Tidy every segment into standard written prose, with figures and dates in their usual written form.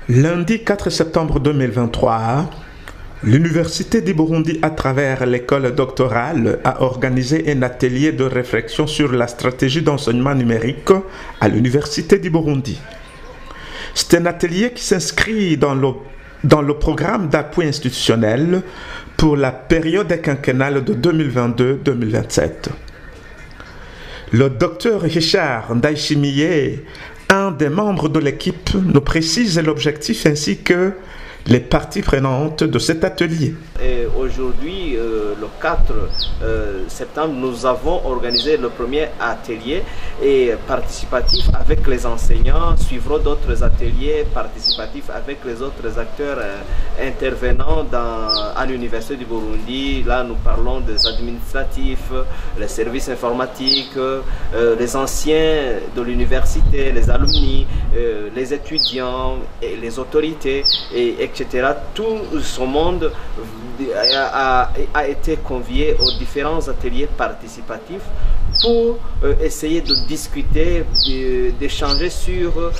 Lundi 4 septembre 2023, l'Université du Burundi, à travers l'école doctorale, a organisé un atelier de réflexion sur la stratégie d'enseignement numérique à l'Université du Burundi. C'est un atelier qui s'inscrit dans le programme d'appui institutionnel pour la période quinquennale de 2022-2027. Le docteur Richard Ndayishimiye, un des membres de l'équipe, nous précise l'objectif ainsi que les parties prenantes de cet atelier. Aujourd'hui, le 4 septembre, nous avons organisé le premier atelier participatif avec les enseignants. Suivront d'autres ateliers participatifs avec les autres acteurs intervenants à l'Université du Burundi. Là, nous parlons des administratifs, les services informatiques, les anciens de l'université, les alumni, les étudiants, et les autorités, etc. Tout ce monde a été convié aux différents ateliers participatifs pour essayer de discuter, d'échanger sur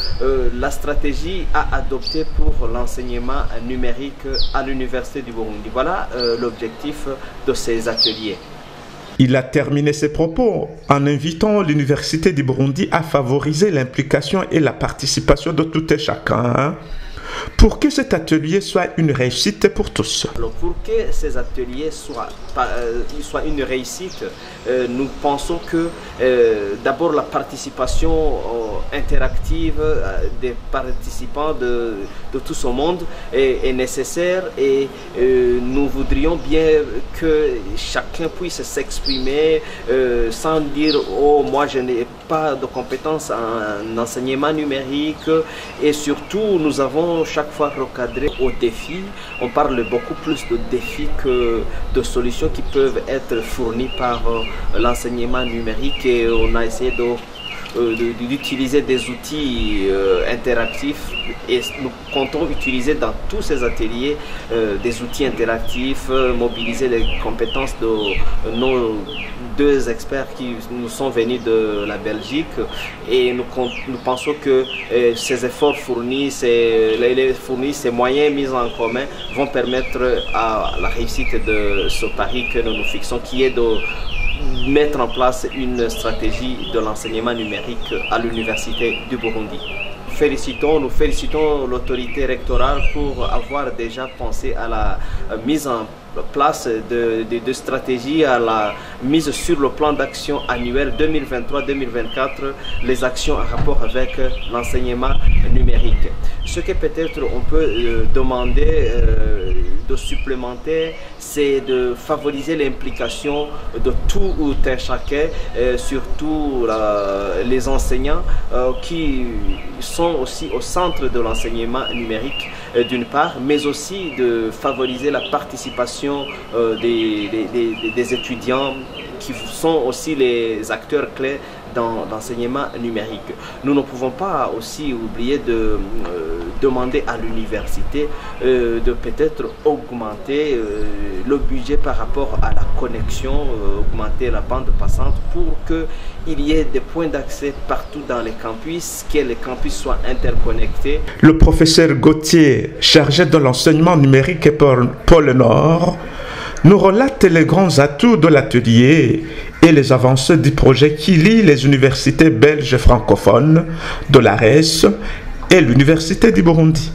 la stratégie à adopter pour l'enseignement numérique à l'Université du Burundi. Voilà l'objectif de ces ateliers. Il a terminé ses propos en invitant l'Université du Burundi à favoriser l'implication et la participation de tout et chacun pour que cet atelier soit une réussite pour tous. Alors pour que ces ateliers soient une réussite, nous pensons que d'abord la participation interactive des participants de tout ce monde est nécessaire et nous voudrions bien que chacun puisse s'exprimer sans dire « Oh, moi je n'ai pas de compétences en enseignement numérique » et surtout nous avons chaque fois recadré aux défis. On parle beaucoup plus de défis que de solutions qui peuvent être fournies par l'enseignement numérique et on a essayé d'utiliser des outils interactifs et nous comptons utiliser dans tous ces ateliers des outils interactifs, mobiliser les compétences de nos deux experts qui nous sont venus de la Belgique et nous pensons que ces efforts fournis, ces moyens mis en commun vont permettre à la réussite de ce pari que nous nous fixons qui est de mettre en place une stratégie de l'enseignement numérique à l'Université du Burundi. Nous félicitons l'autorité rectorale pour avoir déjà pensé à la mise en place de stratégies, à la mise sur le plan d'action annuel 2023-2024, les actions en rapport avec l'enseignement numérique. Ce que peut-être on peut demander de supplémentaire, c'est de favoriser l'implication de tout un chacun, surtout les enseignants qui sont aussi au centre de l'enseignement numérique d'une part, mais aussi de favoriser la participation des étudiants qui sont aussi les acteurs clés dans l'enseignement numérique. Nous ne pouvons pas aussi oublier de demander à l'université de peut-être augmenter le budget par rapport à la connexion, augmenter la bande passante pour qu'il y ait des points d'accès partout dans les campus, que les campus soient interconnectés. Le professeur Gauthier, chargé de l'enseignement numérique pour Pôle Nord, nous relate les grands atouts de l'atelier et les avancées du projet qui lie les universités belges francophones de l'ARES et l'Université du Burundi.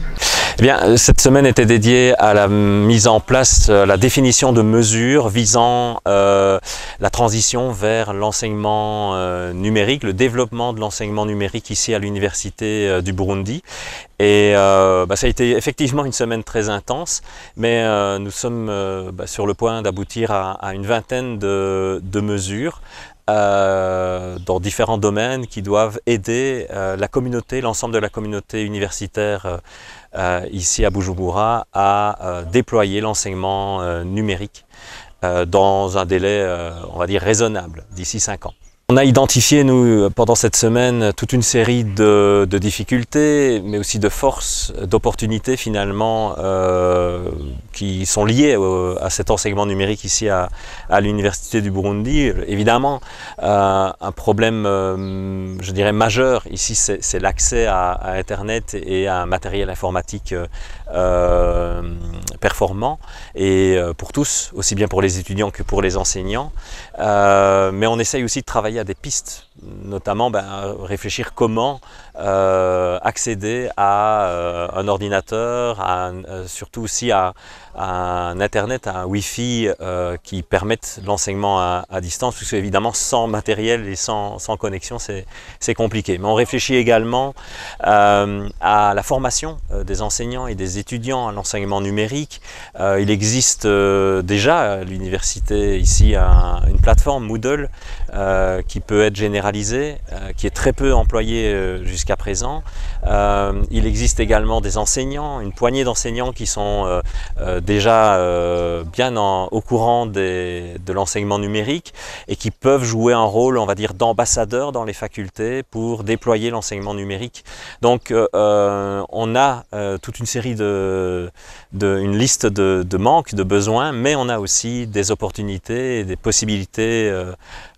Eh bien, cette semaine était dédiée à la mise en place, la définition de mesures visant la transition vers l'enseignement numérique, le développement de l'enseignement numérique ici à l'Université du Burundi. Et ça a été effectivement une semaine très intense, mais nous sommes sur le point d'aboutir à une vingtaine de mesures dans différents domaines qui doivent aider la communauté, l'ensemble de la communauté universitaire ici à Bujumbura à déployer l'enseignement numérique dans un délai, on va dire, raisonnable, d'ici 5 ans. On a identifié, nous, pendant cette semaine, toute une série de difficultés, mais aussi de forces, d'opportunités finalement, qui sont liées à cet enseignement numérique ici à l'Université du Burundi. Évidemment, un problème, je dirais, majeur ici, c'est l'accès à Internet et à un matériel informatique performant, et pour tous, aussi bien pour les étudiants que pour les enseignants. Mais on essaye aussi de travailler à des pistes, notamment réfléchir comment accéder à un ordinateur, surtout aussi à un Internet, à un Wi-Fi qui permettent l'enseignement à distance, parce qu'évidemment sans matériel et sans connexion c'est compliqué. Mais on réfléchit également à la formation des enseignants et des étudiants à l'enseignement numérique. Il existe déjà à l'université ici une plateforme Moodle qui peut être généralisée, qui est très peu employée jusqu'à présent. Il existe également des enseignants, une poignée d'enseignants qui sont déjà bien au courant de l'enseignement numérique et qui peuvent jouer un rôle, on va dire, d'ambassadeur dans les facultés pour déployer l'enseignement numérique. Donc on a toute une série une liste de manques, de besoins, mais on a aussi des opportunités et des possibilités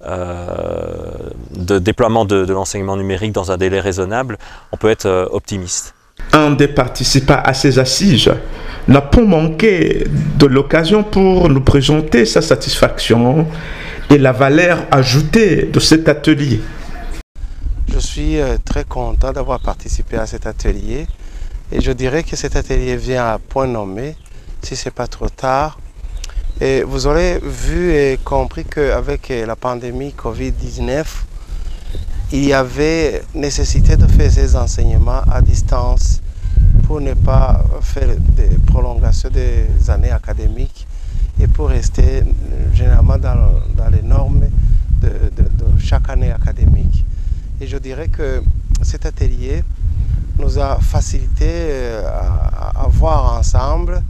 de déploiement de l'enseignement numérique dans un délai raisonnable. On peut être optimiste. Un des participants à ces assises n'a pas manqué de l'occasion pour nous présenter sa satisfaction et la valeur ajoutée de cet atelier. Je suis très content d'avoir participé à cet atelier et je dirais que cet atelier vient à point nommé, si ce n'est pas trop tard. Et vous aurez vu et compris qu'avec la pandémie Covid-19, il y avait nécessité de faire ces enseignements à distance pour ne pas faire des prolongations des années académiques et pour rester généralement dans les normes de chaque année académique. Et je dirais que cet atelier nous a facilité à voir ensemble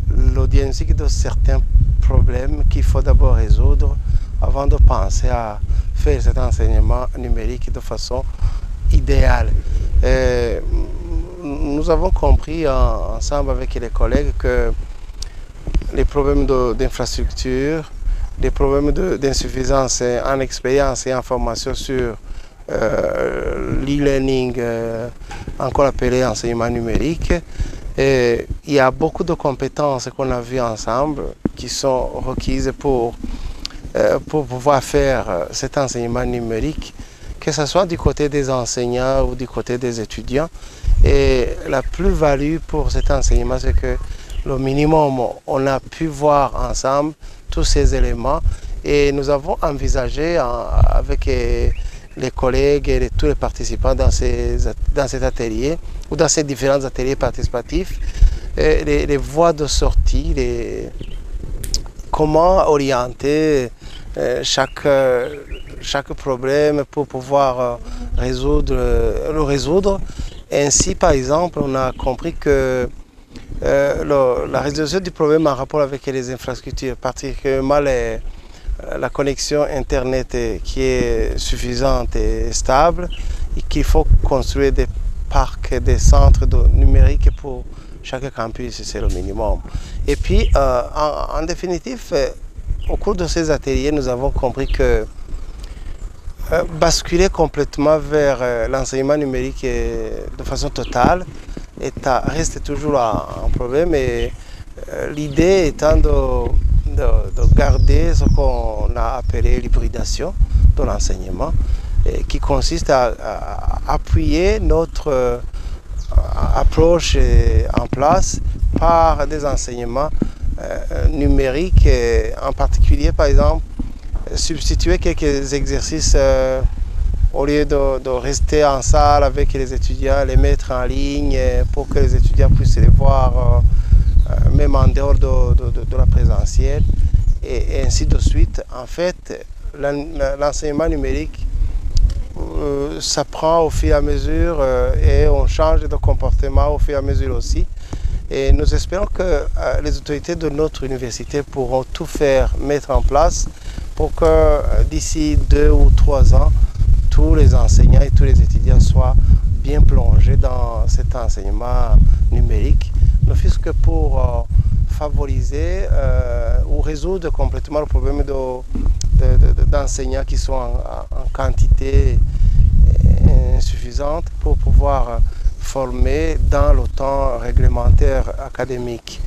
le diagnostic de certains problèmes qu'il faut d'abord résoudre avant de penser à faire cet enseignement numérique de façon idéale. Nous avons compris ensemble avec les collègues que les problèmes d'infrastructure, les problèmes d'insuffisance en expérience et en formation sur l'e-learning, encore appelé enseignement numérique, et il y a beaucoup de compétences qu'on a vues ensemble qui sont requises pour pouvoir faire cet enseignement numérique, que ce soit du côté des enseignants ou du côté des étudiants. Et la plus-value pour cet enseignement, c'est que le minimum, on a pu voir ensemble tous ces éléments et nous avons envisagé avec les collègues et tous les participants dans cet atelier ou dans ces différents ateliers participatifs, les voies de sortie, comment orienter chaque problème pour pouvoir le résoudre. Ainsi, par exemple, on a compris que la résolution du problème en rapport avec les infrastructures, particulièrement la connexion Internet qui est suffisante et stable, et qu'il faut construire des parcs, des centres numériques pour chaque campus, c'est le minimum. Et puis, en définitive, au cours de ces ateliers, nous avons compris que basculer complètement vers l'enseignement numérique de façon totale reste toujours un problème. Et l'idée étant de garder ce qu'on a appelé l'hybridation de l'enseignement, qui consiste à appuyer notre approche en place par des enseignements numériques, en particulier par exemple substituer quelques exercices au lieu de rester en salle avec les étudiants, les mettre en ligne pour que les étudiants puissent les voir même en dehors de la présentielle et ainsi de suite. En fait, l'enseignement numérique s'apprend au fur et à mesure et on change de comportement au fur et à mesure aussi. Et nous espérons que les autorités de notre université pourront tout faire, mettre en place pour que d'ici 2 ou 3 ans, tous les enseignants et tous les étudiants soient bien plongés dans cet enseignement numérique, ne fût-ce que pour favoriser ou résoudre complètement le problème d'enseignants qui sont en quantité insuffisante pour pouvoir former dans le temps réglementaire académique.